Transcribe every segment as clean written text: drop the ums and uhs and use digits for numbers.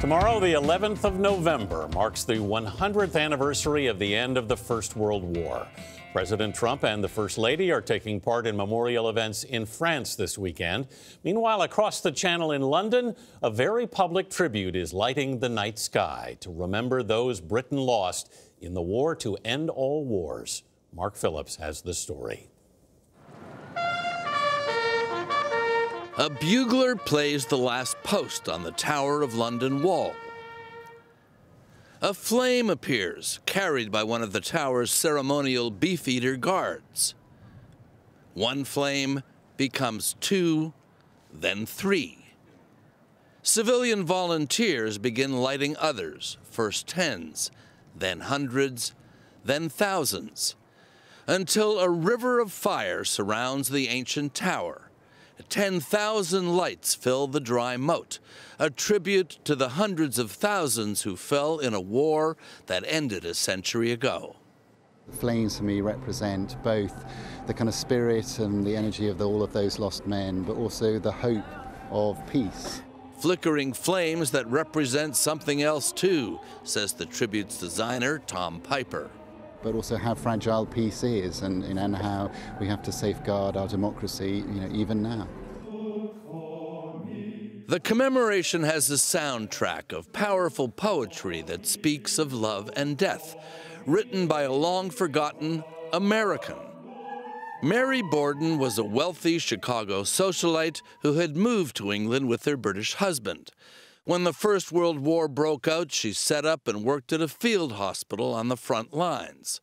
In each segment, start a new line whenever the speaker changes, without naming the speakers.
Tomorrow, the 11th of November, marks the 100th anniversary of the end of the First World War. President Trump and the First Lady are taking part in memorial events in France this weekend. Meanwhile, across the Channel in London, a very public tribute is lighting the night sky to remember those Britain lost in the war to end all wars. Mark Phillips has the story.
A bugler plays the last post on the Tower of London Wall. A flame appears, carried by one of the tower's ceremonial beefeater guards. One flame becomes two, then three. Civilian volunteers begin lighting others, first tens, then hundreds, then thousands, until a river of fire surrounds the ancient tower. 10,000 lights fill the dry moat, a tribute to the hundreds of thousands who fell in a war that ended a century ago.
The flames for me represent both the kind of spirit and the energy of all of those lost men, but also the hope of peace.
Flickering flames that represent something else too, says the tribute's designer, Tom Piper.
But also how fragile peace is and how we have to safeguard our democracy, even now.
The commemoration has a soundtrack of powerful poetry that speaks of love and death, written by a long-forgotten American. Mary Borden was a wealthy Chicago socialite who had moved to England with her British husband. When the First World War broke out, she set up and worked at a field hospital on the front lines.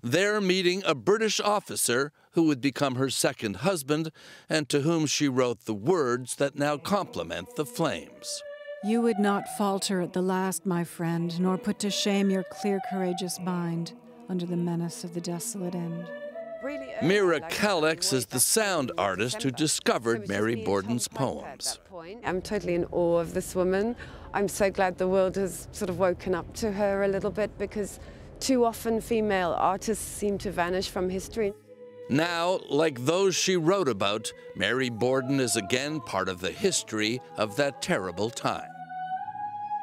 There meeting a British officer who would become her second husband and to whom she wrote the words that now complement the flames.
You would not falter at the last, my friend, nor put to shame your clear, courageous mind under the menace of the desolate end.
Mira Calix is the sound artist who discovered Mary Borden's poems.
I'm totally in awe of this woman. I'm so glad the world has sort of woken up to her a little bit, because too often female artists seem to vanish from history.
Now, like those she wrote about, Mary Borden is again part of the history of that terrible time.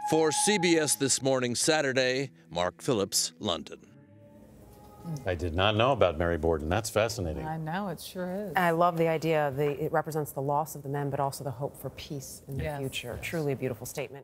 For CBS This Morning Saturday, Mark Phillips, London.
I did not know about Mary Borden. That's fascinating.
I know, it sure is.
I love the idea. It represents the loss of the men, but also the hope for peace in the future. Truly a beautiful statement.